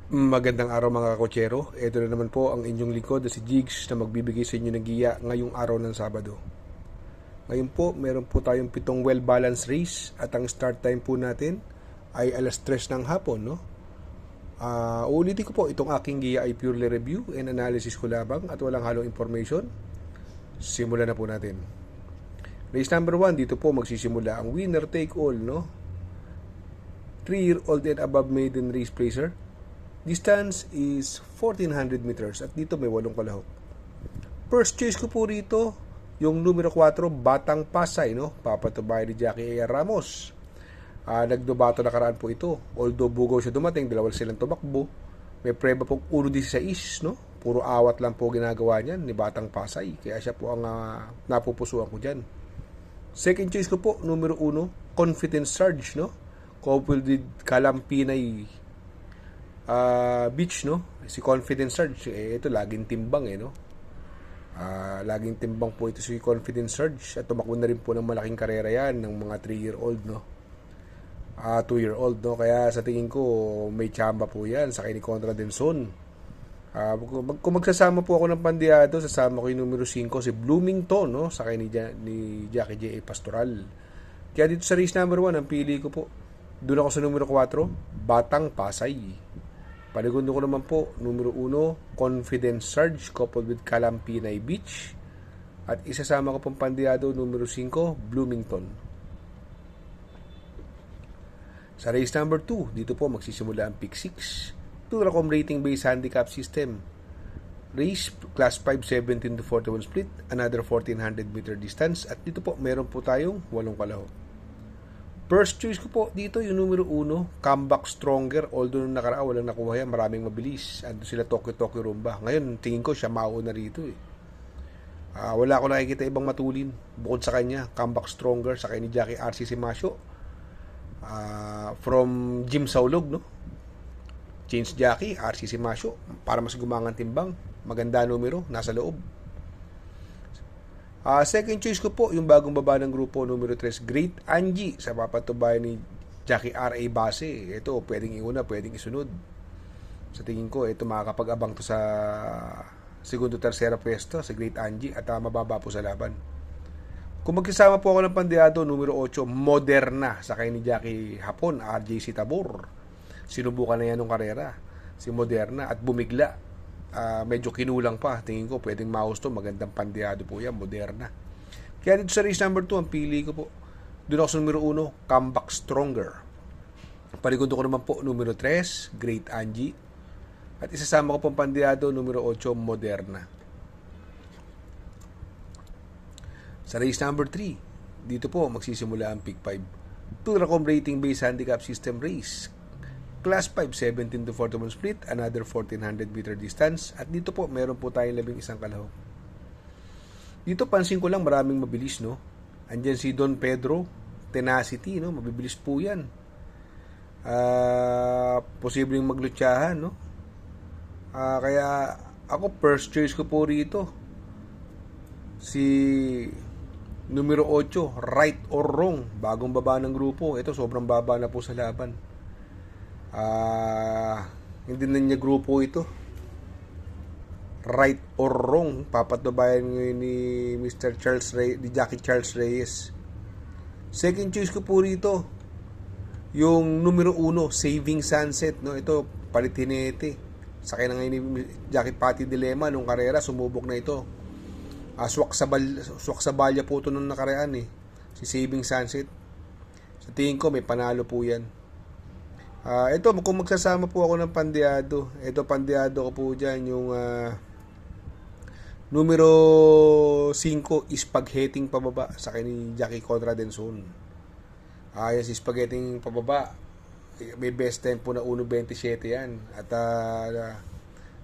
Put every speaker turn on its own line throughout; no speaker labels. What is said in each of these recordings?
Magandang araw mga kotsero. Ito na naman po ang inyong lingkod na si Jigs na magbibigay sa inyo ng giya ngayong araw ng Sabado. Ngayon po, meron po tayong 7 well-balanced race at ang start time po natin ay alas 3 ng hapon. No? Uulitin ko po, itong aking giya ay purely review and analysis ko lamang at walang halong information. Simulan na po natin. Race number 1, dito po magsisimula ang winner take all. No? 3-year-old and above maiden race placer. Distance is 1,400 meters at dito may 8 kalahok. First choice ko po rito, yung numero 4, Batang Pasay, no? Papatubay ni Jackie A. Ramos. Nagdubato nakaraan po ito. Although bugaw siya dumating, dalawa silang tumakbo. May preba pong 1.16, no? Puro awat lang po ginagawa niyan ni Batang Pasay. Kaya siya po ang napupusuan ko dyan. Second choice ko po, numero 1, Confidence Surge, no? Coupled with Kalampinay Beach, no? Si Confidence Surge, ito laging timbang, no? Laging timbang po ito si Confidence Surge at tumakbo na rin po ng malaking karera yan ng mga 3-year-old, no? 2-year-old, no? Kaya sa tingin ko may tsamba po yan sa kay ni Contra Denson. Kung magsasama po ako ng pandiado, sasama ko yung numero 5, si Bloomington, no? Sa kay ni Jackie J. A. Pastoral. Kaya dito sa race number 1, ang pili ko po, doon ako sa numero 4, Batang Pasay. Panigundo ko naman po, numero 1, Confidence Surge coupled with Kalampinay Beach. At isasama ko pong pandiado, numero 5, Bloomington. Sa race number 2, dito po magsisimula ang pick 6. Turacom rating based handicap system. Race, class 5, 17 to 41 split, another 1,400 meter distance. At dito po, meron po tayong 8 kalahok. First choice ko po dito yung numero 1, Comeback Stronger. Although nung nakaraan walang nakuha yan, maraming mabilis. Ando sila Tokyo Rumba. Ngayon, tingin ko siya mauna rito eh. Wala ako nakikita ibang matulin. Bukod sa kanya, Comeback Stronger sa kay ni Jackie RC Simasio. From Jim Saulog, no? Change Jackie, RC Simasio. Para mas gumangang timbang. Maganda numero, nasa loob. Second choice ko po, yung bagong baba ng grupo, numero 3, Great Angie, sa papatubay ni Jackie R.A. Base. Ito, pwedeng iuna, pwedeng isunod. Sa tingin ko, ito makakapag-abang to sa segundo, tercera pwesto, sa Great Angie, at mababa po sa laban. Kung magsasama po ako ng pandiado, numero 8, Moderna, sa kay ni Jackie Hapon, RJC Tabor. Sinubukan na yan ng karera, si Moderna, at bumigla. Medyo kinulang pa. Tingin ko pwedeng mahusto. Magandang pandiado po yan, Moderna. Kaya dito sa race number 2, ang pili ko po, doon ako sa numero 1, Comeback Stronger. Paligundo ko naman po numero 3, Great Angie. At isasama ko pong pandiado, numero 8, Moderna. Sa race number 3, dito po magsisimula ang pick 5. Turacom rating based handicap system race. Class 5, 17 to 41 split, another 1,400 meter distance. At dito po, meron po tayong 11 kalahok. Dito, pansin ko lang, maraming mabilis, no? Andyan si Don Pedro, Tenacity, no? Mabibilis po yan. Posibleng maglutsahan, no? Kaya, ako, first choice ko po rito. Si numero 8, Right or Wrong. Bagong baba ng grupo. Ito, sobrang baba na po sa laban. Hindi na niya grupo ito. Right or Wrong, papatubayan ngayon ni Mr. Charles Reyes, ni Jackie Charles Reyes. Second choice ko po rito yung numero 1, Saving Sunset, no? Ito palitinete. Sakay na ngayon ni Jackie Pati Dilema nung karera, sumubok na ito. Swak sa balya po ito nung nakaraan eh. Si Saving Sunset. Sa tingin ko may panalo po yan. Ito, kung magsasama po ako ng pandiado, ito pandiado ko po dyan yung numero 5, Spaghetti pababa sa kay ni Jackie Contra Denson. Yan si Spaghetti pababa, may best time po na 1.27 yan. At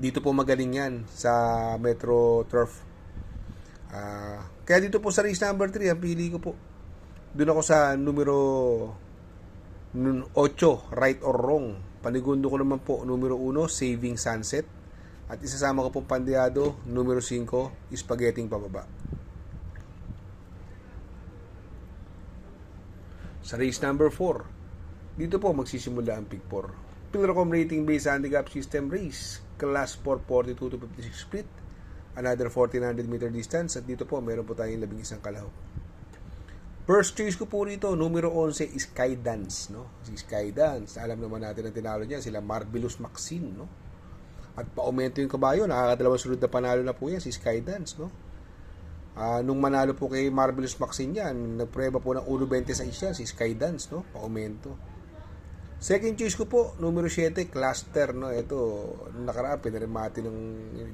dito po magaling yan sa Metro Turf. Kaya dito po sa race number 3, ang pili ko po, doon ako sa numero 8, Right or Wrong. Panigundo ko naman po, numero 1, Saving Sunset. At isasama ko pong pandiado, numero 5, Spaghetti pababa. Sa race number 4, dito po magsisimula ang pick 4. Pilracom rating based handicap system race, class 442 to 56 split, another 1400 meter distance, at dito po meron po tayong 11 kalahok. First choice ko po rito, numero 11, Skydance, no? Si Skydance, alam naman natin ang tinalo niya, sila Marvelous Maxine, no? At pa-aumento yung kabayo, nakakadalawang sunod na panalo na po yan, si Skydance, no? Nung manalo po kay Marvelous Maxine yan, nagpreba po ng 1.26 yan, si Skydance, no? Pa-aumento. Second choice ko po, numero 7, Cluster, no? Ito, nung nakaraan, pinarimati ng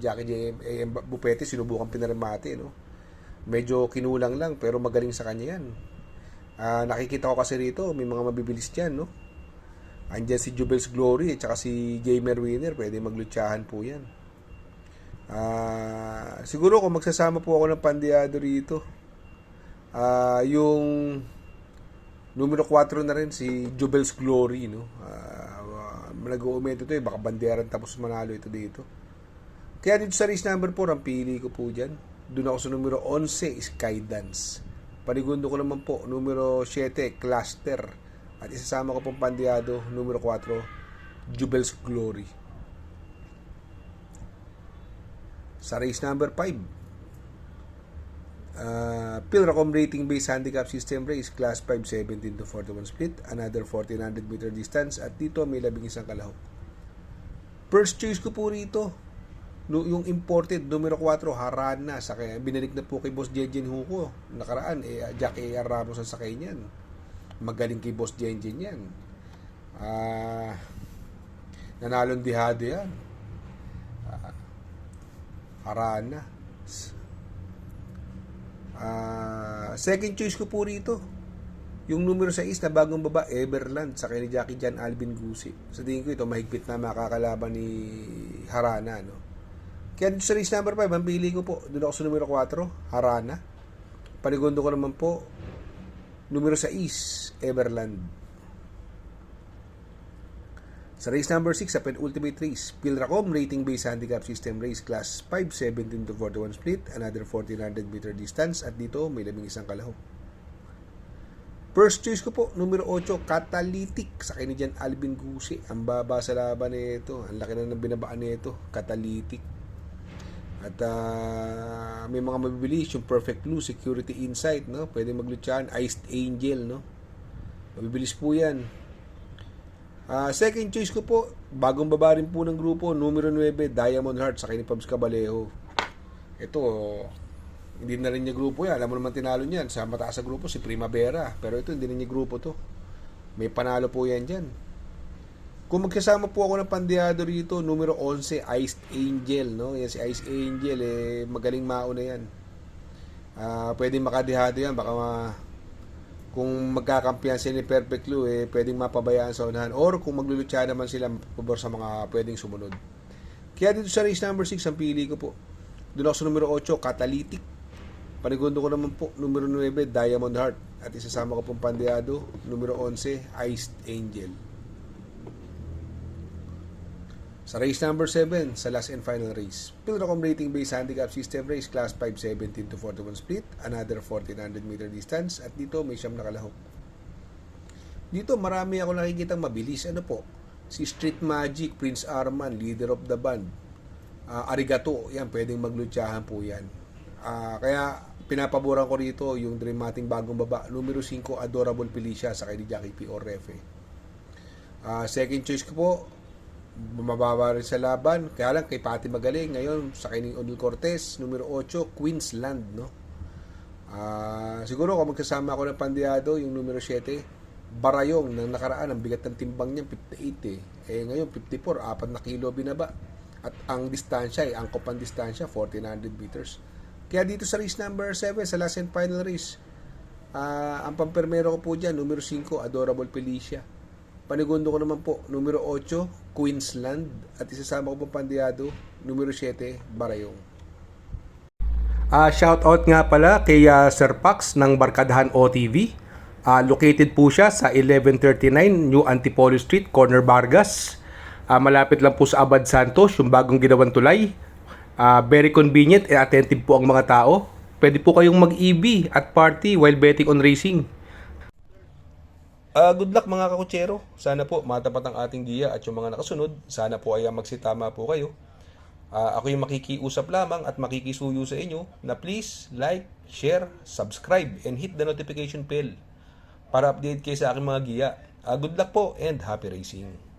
Jackie J.M. Bupete, sinubukan pinarimati, no? Medyo kinulang lang, pero magaling sa kanya yan. Nakikita ko kasi rito, may mga mabibilis dyan, no? Andyan si Jubel's Glory, at saka si Gamer Winner, pwede maglutsahan po yan. Siguro kung magsasama po ako ng pandiado rito, yung numero 4 na rin, si Jubel's Glory, no? Nag-uumento ito, baka banderan tapos manalo ito dito. Kaya dito sa race number 4, ang pili ko po dyan. Doon ako sa numero 11, Skydance. Panigundo ko naman po, numero 7, Cluster. At isasama ko pong pandiado, numero 4, Jubel's Glory. Sa race number 5, Pilracom rating based handicap system race, class 5, 17 to 41 split, another 1400 meter distance, at dito may 11 kalahok. First choice ko po rito, yung imported, numero 4, Harana. Binalik na po kay Boss Jenjen Huko. Nakaraan, Jack A.R. Ramos ang sakay niyan. Magaling kay Boss Jenjen yan. Nanalong dihado yan. Harana. Second choice ko po rito, yung numero 6 na bagong baba, Everland, sa ni Jackie Jan Alvin Gusi. Sa tingin ko ito, mahigpit na makakalaban ni Harana, no? Kaya dito sa race number 5, ang pili ko po, doon ako sa numero 4, Harana. Panigundo ko naman po, numero 6, Everland. Sa race number 6, sa penultimate race, Pilracom rating based handicap system race, class 5, 17 to 41 split, another 1400 meter distance, at dito may 11 kalahok. First choice ko po, numero 8, Catalytic, sa ni Jan Alvin Gusi. Ang baba sa laban nito, ang laki na ng binabaan nito, Catalytic. At may mga mabibilis, yung Perfect Blue, Security Insight, no? Pwede maglutsahan, Iced Angel, no? Mabibilis po yan. Second choice ko po, bagong baba rin po ng grupo, numero 9, Diamond Heart, sa ni Pabs Cabalejo. Ito, hindi na rin niya grupo yan. Alam mo naman tinalo niyan. Sa mataas sa grupo, si Primavera. Pero ito, hindi na niya grupo to. May panalo po yan dyan. Kung magkasama po ako ng pandiado rito, numero 11, Iced Angel, no? Yan si Iced Angel, magaling mauna yan. Pwedeng makadihado yan, baka kung magkakampiyan sila ni Perfect Blue, pwedeng mapabayaan sa unahan. Or kung maglulutsa naman sila, pabor sa mga pwedeng sumunod. Kaya dito sa race number 6, ang pili ko po, doon ako sa numero 8, Catalytic. Panigundo ko naman po, numero 9, Diamond Heart. At isasama ko pong pandiado, numero 11, Iced Angel. Sa race number 7, sa last and final race, Pilracom rating based handicap system race, class 5, 17 to 41 split, another 1400 meter distance, at dito may 9 kalahok. Dito marami ako nakikitang mabilis. Ano po? Si Street Magic, Prince Arman, leader of the band, Arigato, yan, pwedeng maglutsahan po yan. Kaya pinapaboran ko rito yung dramating bagong baba, numero 5, Adorable Felicia, sa ni Jackie P. Orrefe. Second choice ko po, bumababa rin sa laban, kaya lang kay Pati Magaling. Ngayon sa kay Odil Cortez, numero 8, Queensland, no? Siguro kung magkasama ako ng pandiado, yung numero 7, Barayong, nang nakaraan ang bigat ng timbang niya 58 ngayon 54, 4 na kilo binaba, at ang distansya angkop ang distansya 1400 meters. Kaya dito sa race number 7, sa last and final race, ang pampermero ko po dyan, numero 5, Adorable Felicia. Panigundo ko naman po, numero 8, Queensland, at isasama ko pong pandiado, numero 7, Barayong. Shoutout nga pala kay Sir Pax ng Barkadahan OTV. Located po siya sa 1139 New Antipolo Street, Corner Vargas. Malapit lang po sa Abad Santos, yung bagong ginawang tulay. Very convenient and attentive po ang mga tao. Pwede po kayong mag-EB at party while betting on racing. Good luck mga kakutsero. Sana po matapat ang ating giya at yung mga nakasunod, sana po ay magsitama po kayo. Ako yung makikiusap lamang at makikisuyo sa inyo na please like, share, subscribe, and hit the notification bell para update kayo sa aking mga giya. Good luck po and happy racing!